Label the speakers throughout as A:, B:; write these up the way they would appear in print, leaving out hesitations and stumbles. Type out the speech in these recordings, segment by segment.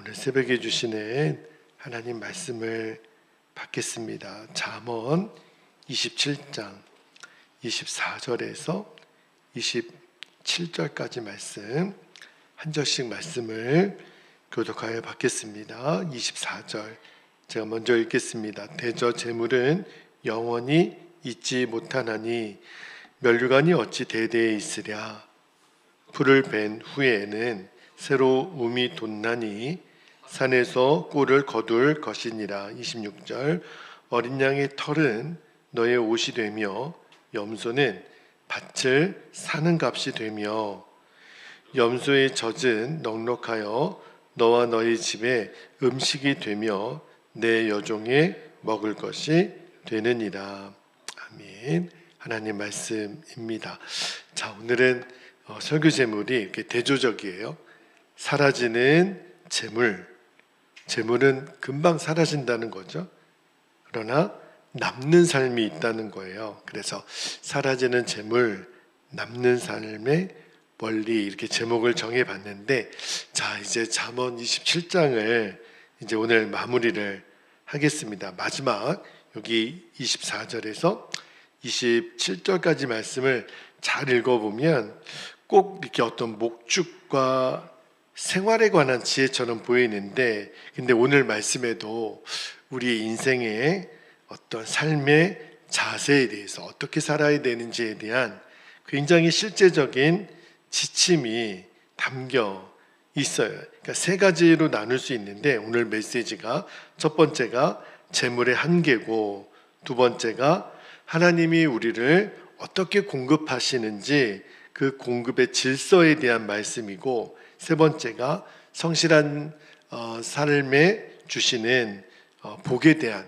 A: 오늘 새벽에 주시는 하나님 말씀을 받겠습니다. 잠언 27장 24절에서 27절까지 말씀 한 절씩 말씀을 교독하여 받겠습니다. 24절 제가 먼저 읽겠습니다. 대저 재물은 영원히 잊지 못하나니 면류관이 어찌 대대에 있으랴. 풀을 벤 후에는 새로 움이 돋나니 산에서 꿀을 거둘 것이니라. 26절 어린 양의 털은 너의 옷이 되며 염소는 밭을 사는 값이 되며 염소의 젖은 넉넉하여 너와 너희 집에 음식이 되며 내 여종의 먹을 것이 되느니라. 아멘. 하나님 말씀입니다. 자, 오늘은 설교 제목이 이렇게 대조적이에요. 사라지는 재물은 금방 사라진다는 거죠. 그러나 남는 삶이 있다는 거예요. 그래서 사라지는 재물, 남는 삶에 원리 이렇게 제목을 정해봤는데, 자, 이제 잠언 27장을 이제 오늘 마무리를 하겠습니다. 마지막 여기 24절에서 27절까지 말씀을 잘 읽어보면 꼭 이렇게 어떤 목축과 생활에 관한 지혜처럼 보이는데, 근데 오늘 말씀에도 우리 인생의 어떤 삶의 자세에 대해서 어떻게 살아야 되는지에 대한 굉장히 실제적인 지침이 담겨 있어요. 그러니까 세 가지로 나눌 수 있는데, 오늘 메시지가 첫 번째가 재물의 한계고, 두 번째가 하나님이 우리를 어떻게 공급하시는지 그 공급의 질서에 대한 말씀이고, 세 번째가 성실한 삶에 주시는 복에 대한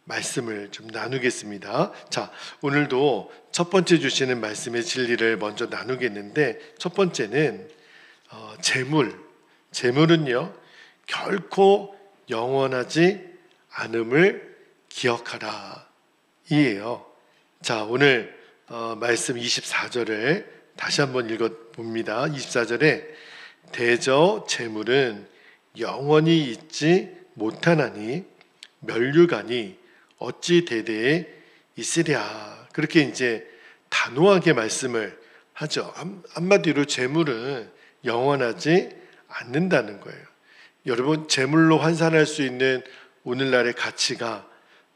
A: 말씀을 좀 나누겠습니다. 자, 오늘도 첫 번째 주시는 말씀의 진리를 먼저 나누겠는데, 첫 번째는 재물은요 결코 영원하지 않음을 기억하라 이에요. 자, 오늘 말씀 24절을 다시 한번 읽어봅니다. 24절에 대저 재물은 영원히 잊지 못하나니 면류관이 어찌 대대에 있으랴. 그렇게 이제 단호하게 말씀을 하죠. 한마디로 재물은 영원하지 않는다는 거예요. 여러분, 재물로 환산할 수 있는 오늘날의 가치가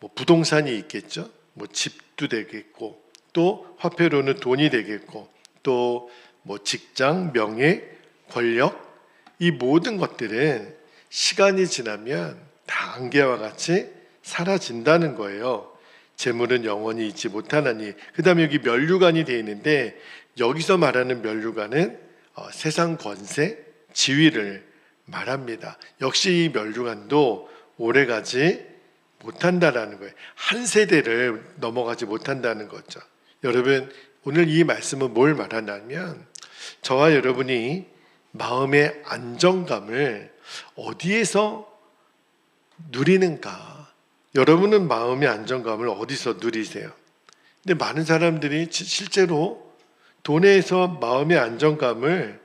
A: 뭐 부동산이 있겠죠. 뭐 집도 되겠고, 또 화폐로는 돈이 되겠고, 또 뭐 직장, 명예, 권력, 이 모든 것들은 시간이 지나면 다 안개와 같이 사라진다는 거예요. 재물은 영원히 잊지 못하나니. 그 다음에 여기 면류관이 되어 있는데, 여기서 말하는 면류관은 세상 권세, 지위를 말합니다. 역시 이 면류관도 오래가지 못한다라는 거예요. 한 세대를 넘어가지 못한다는 거죠. 여러분, 오늘 이 말씀은 뭘 말하냐면, 저와 여러분이 마음의 안정감을 어디에서 누리는가? 여러분은 마음의 안정감을 어디서 누리세요? 근데 많은 사람들이 실제로 돈에서 마음의 안정감을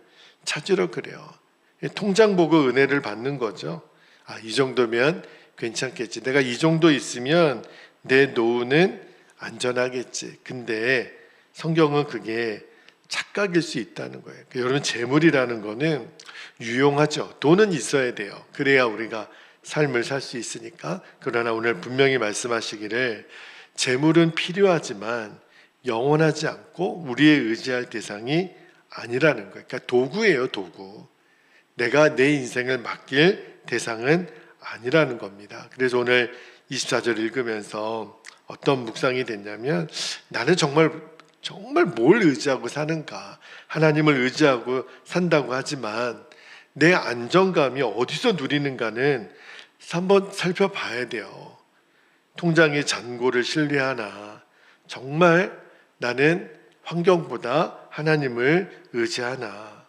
A: 찾으러 그래요. 통장 보고 은혜를 받는 거죠. 아, 이 정도면 괜찮겠지. 내가 이 정도 있으면 내 노후는 안전하겠지. 근데 성경은 그게 착각일 수 있다는 거예요. 여러분, 재물이라는 거는 유용하죠. 돈은 있어야 돼요. 그래야 우리가 삶을 살 수 있으니까. 그러나 오늘 분명히 말씀하시기를 재물은 필요하지만 영원하지 않고 우리의 의지할 대상이 아니라는 거예요. 그러니까 도구예요, 도구. 내가 내 인생을 맡길 대상은 아니라는 겁니다. 그래서 오늘 24절 읽으면서 어떤 묵상이 됐냐면, 나는 정말 뭘 의지하고 사는가? 하나님을 의지하고 산다고 하지만 내 안정감이 어디서 누리는가는 한번 살펴봐야 돼요. 통장의 잔고를 신뢰하나? 정말 나는 환경보다 하나님을 의지하나?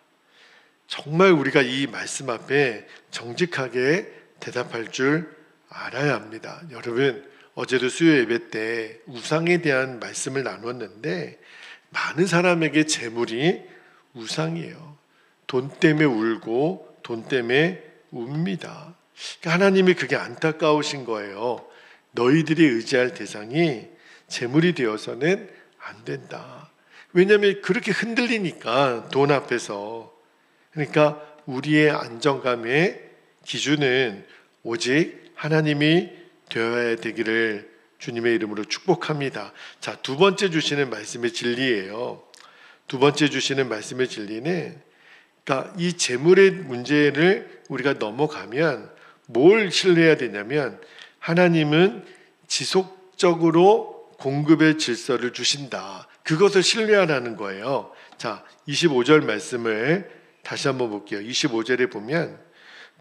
A: 정말 우리가 이 말씀 앞에 정직하게 대답할 줄 알아야 합니다. 여러분, 어제도 수요 예배 때 우상에 대한 말씀을 나눴는데, 많은 사람에게 재물이 우상이에요. 돈 때문에 울고 돈 때문에 웁니다. 그러니까 하나님이 그게 안타까우신 거예요. 너희들이 의지할 대상이 재물이 되어서는 안 된다. 왜냐하면 그렇게 흔들리니까 돈 앞에서. 그러니까 우리의 안정감의 기준은 오직 하나님이 되어야 되기를 주님의 이름으로 축복합니다. 자, 두 번째 주시는 말씀의 진리예요. 두 번째 주시는 말씀의 진리는, 그러니까 이 재물의 문제를 우리가 넘어가면 뭘 신뢰해야 되냐면, 하나님은 지속적으로 공급의 질서를 주신다. 그것을 신뢰하라는 거예요. 자, 25절 말씀을 다시 한번 볼게요. 25절에 보면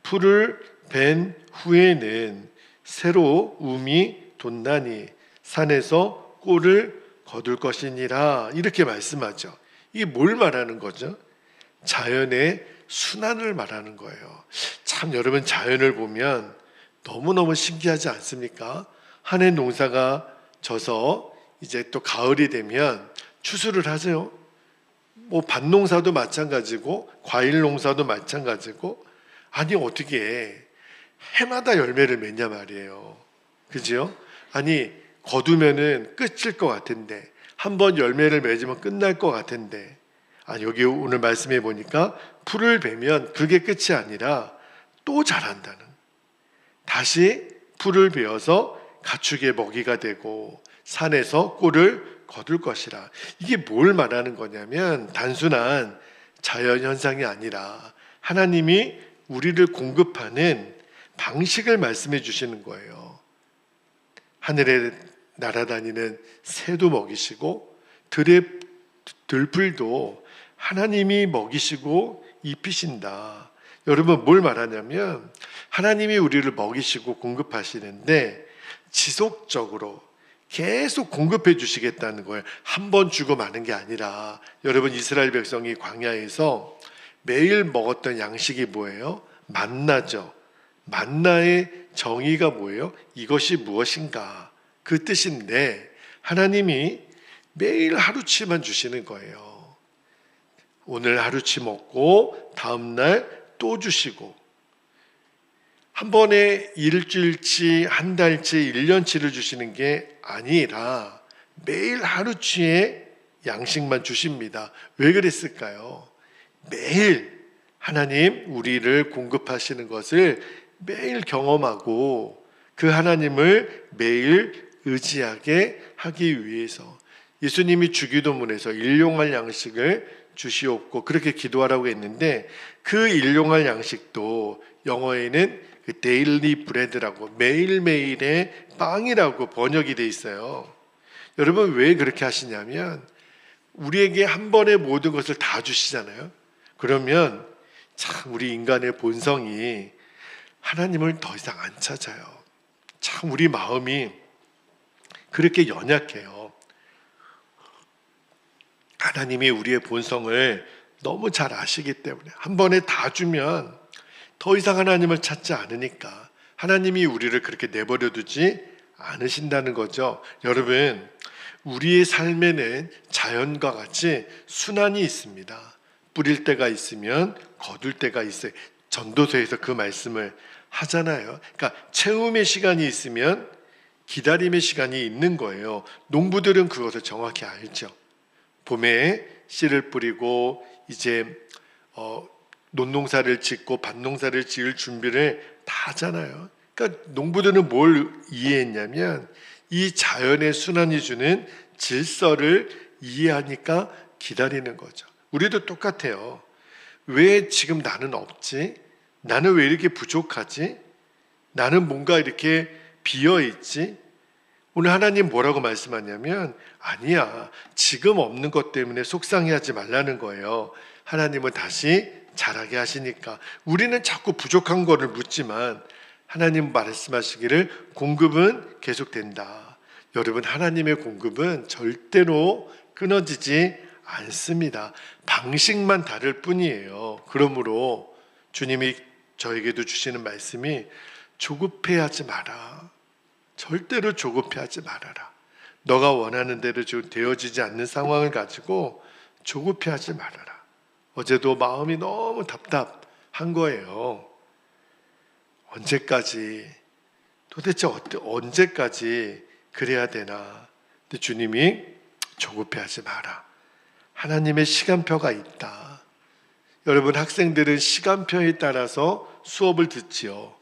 A: 풀을 벤 후에는 새로 움이 돋나니 산에서 꿀을 거둘 것이니라, 이렇게 말씀하죠. 이게 뭘 말하는 거죠? 자연의 순환을 말하는 거예요. 참 여러분, 자연을 보면 너무너무 신기하지 않습니까? 한 해 농사가 져서 이제 또 가을이 되면 추수를 하세요. 뭐 밭농사도 마찬가지고 과일 농사도 마찬가지고, 아니 어떻게 해마다 열매를 맺냐 말이에요. 그죠? 아니 거두면은 끝일 것 같은데, 한번 열매를 맺으면 끝날 것 같은데, 여기 오늘 말씀해 보니까 풀을 베면 그게 끝이 아니라 또 자란다는, 다시 풀을 베어서 가축의 먹이가 되고 산에서 꿀을 거둘 것이라. 이게 뭘 말하는 거냐면 단순한 자연 현상이 아니라 하나님이 우리를 공급하는 방식을 말씀해 주시는 거예요. 하늘에 날아다니는 새도 먹이시고 들풀도 하나님이 먹이시고 입히신다. 여러분, 뭘 말하냐면 하나님이 우리를 먹이시고 공급하시는데 지속적으로 계속 공급해 주시겠다는 거예요. 한 번 주고 마는 게 아니라. 여러분, 이스라엘 백성이 광야에서 매일 먹었던 양식이 뭐예요? 만나죠. 만나의 정의가 뭐예요? 이것이 무엇인가, 그 뜻인데 하나님이 매일 하루치만 주시는 거예요. 오늘 하루치 먹고 다음날 또 주시고, 한 번에 일주일치, 한 달치, 1년치를 주시는 게 아니라 매일 하루치의 양식만 주십니다. 왜 그랬을까요? 매일 하나님 우리를 공급하시는 것을 매일 경험하고 그 하나님을 매일 의지하게 하기 위해서 예수님이 주기도문에서 일용할 양식을 주시옵고 그렇게 기도하라고 했는데, 그 일용할 양식도 영어에는 그 데일리 브레드라고, 매일매일의 빵이라고 번역이 돼 있어요. 여러분, 왜 그렇게 하시냐면 우리에게 한 번에 모든 것을 다 주시잖아요. 그러면 참 우리 인간의 본성이 하나님을 더 이상 안 찾아요. 참 우리 마음이 그렇게 연약해요. 하나님이 우리의 본성을 너무 잘 아시기 때문에 한 번에 다 주면 더 이상 하나님을 찾지 않으니까 하나님이 우리를 그렇게 내버려 두지 않으신다는 거죠. 여러분, 우리의 삶에는 자연과 같이 순환이 있습니다. 뿌릴 때가 있으면 거둘 때가 있어요. 전도서에서 그 말씀을 하잖아요. 그러니까 채움의 시간이 있으면 기다림의 시간이 있는 거예요. 농부들은 그것을 정확히 알죠. 봄에 씨를 뿌리고 이제 논농사를 짓고 밭농사를 지을 준비를 다 하잖아요. 그러니까 농부들은 뭘 이해했냐면 이 자연의 순환이 주는 질서를 이해하니까 기다리는 거죠. 우리도 똑같아요. 왜 지금 나는 없지? 나는 왜 이렇게 부족하지? 나는 뭔가 이렇게 비어있지? 오늘 하나님 뭐라고 말씀하냐면 아니야, 지금 없는 것 때문에 속상해하지 말라는 거예요. 하나님은 다시 자라게 하시니까. 우리는 자꾸 부족한 거를 묻지만 하나님 말씀하시기를 공급은 계속된다. 여러분, 하나님의 공급은 절대로 끊어지지 않습니다. 방식만 다를 뿐이에요. 그러므로 주님이 저에게도 주시는 말씀이 조급해하지 마라. 절대로 조급해하지 말아라. 너가 원하는 대로 되어지지 않는 상황을 가지고 조급해하지 말아라. 어제도 마음이 너무 답답한 거예요. 언제까지, 도대체 언제까지 그래야 되나? 근데 주님이 조급해하지 마라. 하나님의 시간표가 있다. 여러분, 학생들은 시간표에 따라서 수업을 듣지요.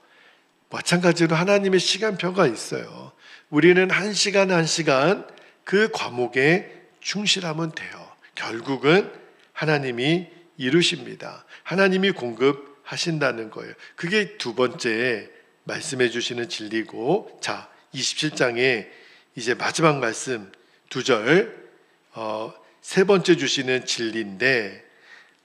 A: 마찬가지로 하나님의 시간표가 있어요. 우리는 한 시간 한 시간 그 과목에 충실하면 돼요. 결국은 하나님이 이루십니다. 하나님이 공급하신다는 거예요. 그게 두 번째 말씀해 주시는 진리고, 자, 27장에 이제 마지막 말씀 2절, 세 번째 주시는 진리인데,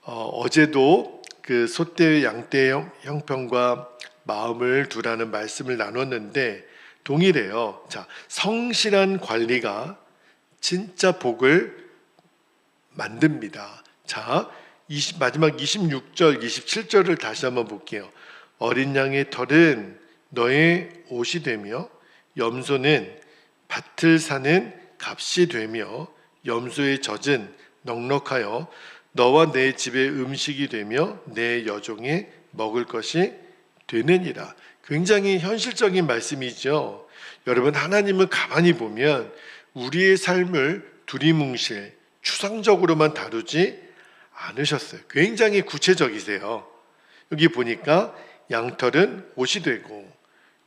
A: 어제도 그 소떼 양떼의 형편과 마음을 두라는 말씀을 나눴는데 동일해요. 자, 성실한 관리가 진짜 복을 만듭니다. 자, 마지막 26절, 27절을 다시 한번 볼게요. 어린 양의 털은 너의 옷이 되며 염소는 밭을 사는 값이 되며 염소의 젖은 넉넉하여 너와 내 집의 음식이 되며 내 여종의 먹을 것이 되느니라. 굉장히 현실적인 말씀이죠. 여러분, 하나님은 가만히 보면 우리의 삶을 두리뭉실 추상적으로만 다루지 않으셨어요. 굉장히 구체적이세요. 여기 보니까 양털은 옷이 되고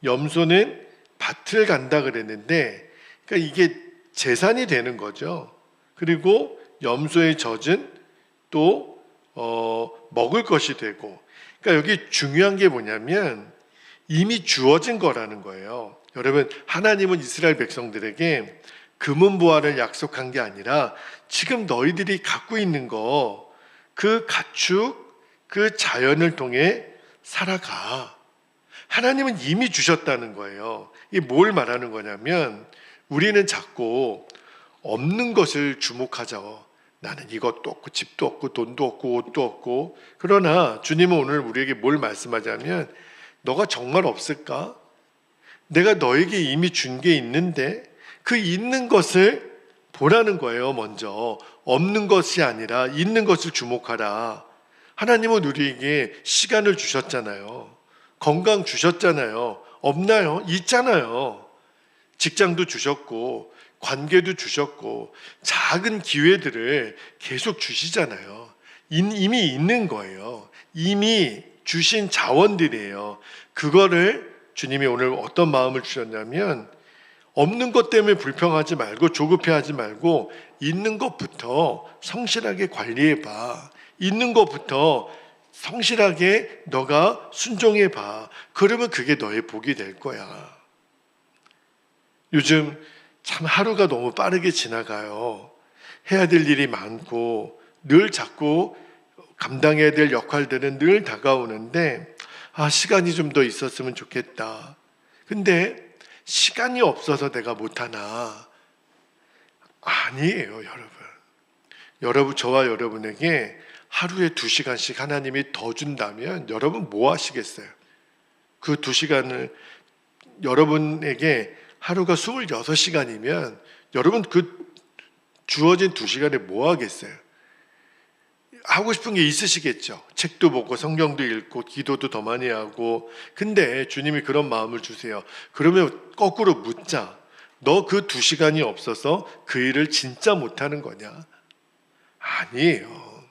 A: 염소는 밭을 간다 그랬는데, 그러니까 이게 재산이 되는 거죠. 그리고 염소의 젖은 또 먹을 것이 되고, 그러니까 여기 중요한 게 뭐냐면 이미 주어진 거라는 거예요. 여러분, 하나님은 이스라엘 백성들에게 금은보화를 약속한 게 아니라 지금 너희들이 갖고 있는 거, 그 가축, 그 자연을 통해 살아가. 하나님은 이미 주셨다는 거예요. 이게 뭘 말하는 거냐면, 우리는 자꾸 없는 것을 주목하죠. 나는 이것도 없고 집도 없고 돈도 없고 옷도 없고. 그러나 주님은 오늘 우리에게 뭘 말씀하자면, 너가 정말 없을까? 내가 너에게 이미 준 게 있는데 그 있는 것을 보라는 거예요. 먼저 없는 것이 아니라 있는 것을 주목하라. 하나님은 우리에게 시간을 주셨잖아요. 건강 주셨잖아요. 없나요? 있잖아요. 직장도 주셨고 관계도 주셨고 작은 기회들을 계속 주시잖아요. 이미 있는 거예요. 이미 주신 자원들이에요. 그거를 주님이 오늘 어떤 마음을 주셨냐면, 없는 것 때문에 불평하지 말고 조급해하지 말고 있는 것부터 성실하게 관리해봐. 있는 것부터 성실하게 너가 순종해봐. 그러면 그게 너의 복이 될 거야. 요즘 참 하루가 너무 빠르게 지나가요. 해야 될 일이 많고 늘 자꾸 감당해야 될 역할들은 늘 다가오는데, 시간이 좀 더 있었으면 좋겠다. 근데 시간이 없어서 내가 못하나? 아니에요, 여러분. 저와 여러분에게 하루에 2시간씩 하나님이 더 준다면 여러분 뭐 하시겠어요? 그 2시간을, 여러분에게 하루가 26시간이면 여러분 그 주어진 2시간에 뭐 하겠어요? 하고 싶은 게 있으시겠죠. 책도 보고 성경도 읽고 기도도 더 많이 하고. 근데 주님이 그런 마음을 주세요. 그러면 거꾸로 묻자. 너 그 2시간이 없어서 그 일을 진짜 못하는 거냐? 아니에요.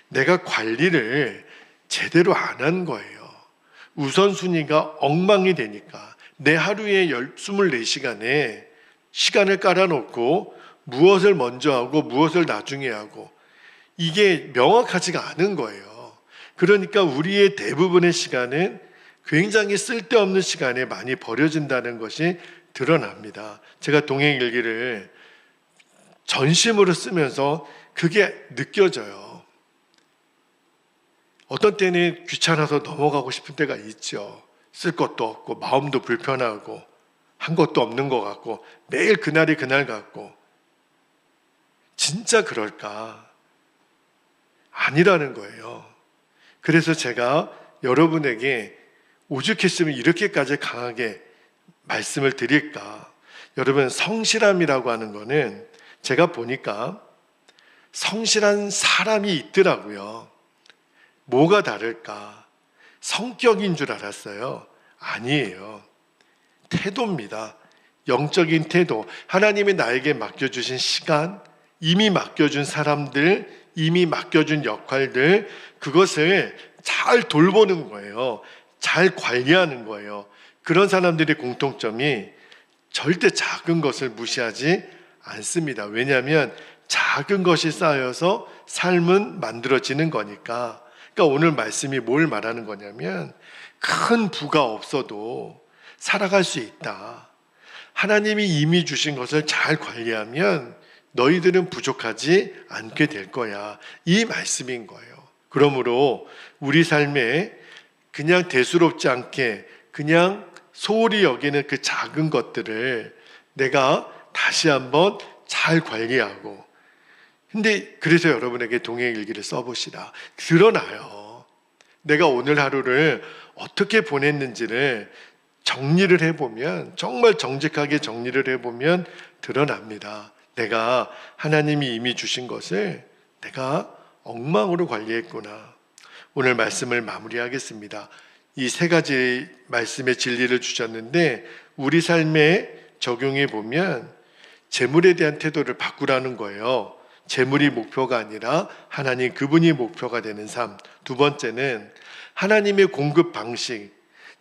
A: 내가 관리를 제대로 안 한 거예요. 우선순위가 엉망이 되니까 내 하루에 24시간에 시간을 깔아놓고 무엇을 먼저 하고 무엇을 나중에 하고, 이게 명확하지가 않은 거예요. 그러니까 우리의 대부분의 시간은 굉장히 쓸데없는 시간에 많이 버려진다는 것이 드러납니다. 제가 동행일기를 전심으로 쓰면서 그게 느껴져요. 어떤 때는 귀찮아서 넘어가고 싶은 때가 있죠. 쓸 것도 없고 마음도 불편하고 한 것도 없는 것 같고 매일 그날이 그날 같고. 진짜 그럴까? 아니라는 거예요. 그래서 제가 여러분에게 오죽했으면 이렇게까지 강하게 말씀을 드릴까? 여러분, 성실함이라고 하는 거는 제가 보니까 성실한 사람이 있더라고요. 뭐가 다를까? 성격인 줄 알았어요. 아니에요. 태도입니다. 영적인 태도. 하나님이 나에게 맡겨주신 시간, 이미 맡겨준 사람들, 이미 맡겨준 역할들, 그것을 잘 돌보는 거예요. 잘 관리하는 거예요. 그런 사람들의 공통점이 절대 작은 것을 무시하지 않습니다. 왜냐하면 작은 것이 쌓여서 삶은 만들어지는 거니까. 그러니까 오늘 말씀이 뭘 말하는 거냐면 큰 부가 없어도 살아갈 수 있다. 하나님이 이미 주신 것을 잘 관리하면 너희들은 부족하지 않게 될 거야. 이 말씀인 거예요. 그러므로 우리 삶에 그냥 대수롭지 않게 그냥 소홀히 여기는 그 작은 것들을 내가 다시 한번 잘 관리하고, 근데 그래서 여러분에게 동행일기를 써보시라. 드러나요. 내가 오늘 하루를 어떻게 보냈는지를 정리를 해보면, 정말 정직하게 정리를 해보면 드러납니다. 내가 하나님이 이미 주신 것을 내가 엉망으로 관리했구나. 오늘 말씀을 마무리하겠습니다. 이 세 가지 말씀의 진리를 주셨는데 우리 삶에 적용해 보면 재물에 대한 태도를 바꾸라는 거예요. 재물이 목표가 아니라 하나님 그분이 목표가 되는 삶. 두 번째는 하나님의 공급 방식.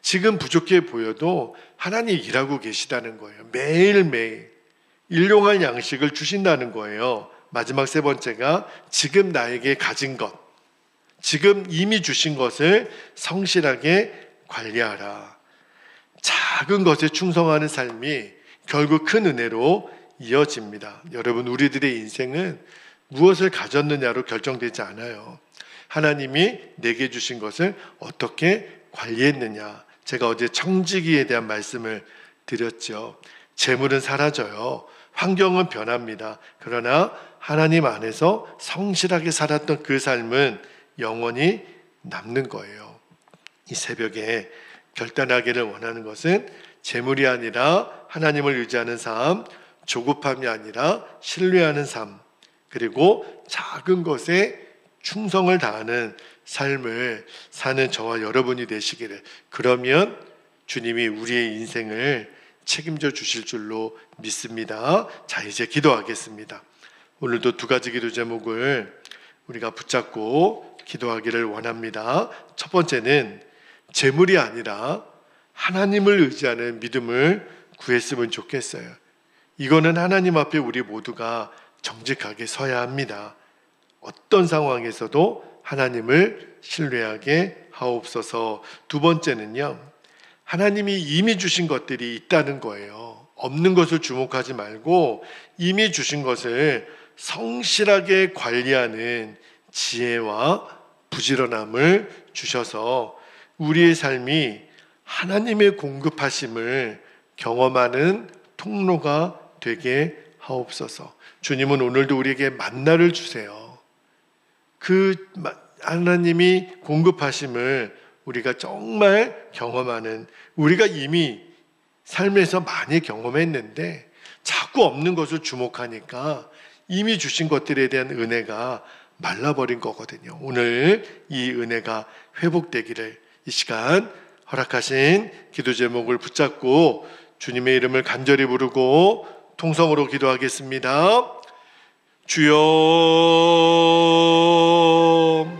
A: 지금 부족해 보여도 하나님 일하고 계시다는 거예요. 매일매일 일용할 양식을 주신다는 거예요. 마지막 세 번째가 지금 나에게 가진 것, 지금 이미 주신 것을 성실하게 관리하라. 작은 것에 충성하는 삶이 결국 큰 은혜로 이어집니다. 여러분, 우리들의 인생은 무엇을 가졌느냐로 결정되지 않아요. 하나님이 내게 주신 것을 어떻게 관리했느냐. 제가 어제 청지기에 대한 말씀을 드렸죠. 재물은 사라져요. 환경은 변합니다. 그러나 하나님 안에서 성실하게 살았던 그 삶은 영원히 남는 거예요. 이 새벽에 결단하기를 원하는 것은 재물이 아니라 하나님을 의지하는 삶, 조급함이 아니라 신뢰하는 삶, 그리고 작은 것에 충성을 다하는 삶을 사는 저와 여러분이 되시기를. 그러면 주님이 우리의 인생을 책임져 주실 줄로 믿습니다. 자, 이제 기도하겠습니다. 오늘도 두 가지 기도 제목을 우리가 붙잡고 기도하기를 원합니다. 첫 번째는 재물이 아니라 하나님을 의지하는 믿음을 구했으면 좋겠어요. 이거는 하나님 앞에 우리 모두가 정직하게 서야 합니다. 어떤 상황에서도 하나님을 신뢰하게 하옵소서. 두 번째는요, 하나님이 이미 주신 것들이 있다는 거예요. 없는 것을 주목하지 말고 이미 주신 것을 성실하게 관리하는 지혜와 부지런함을 주셔서 우리의 삶이 하나님의 공급하심을 경험하는 통로가 되게 하옵소서. 주님은 오늘도 우리에게 만나를 주세요. 그 하나님이 공급하심을 우리가 정말 경험하는, 우리가 이미 삶에서 많이 경험했는데 자꾸 없는 것을 주목하니까 이미 주신 것들에 대한 은혜가 말라버린 거거든요. 오늘 이 은혜가 회복되기를 이 시간 허락하신 기도 제목을 붙잡고 주님의 이름을 간절히 부르고 통성으로 기도하겠습니다. 주여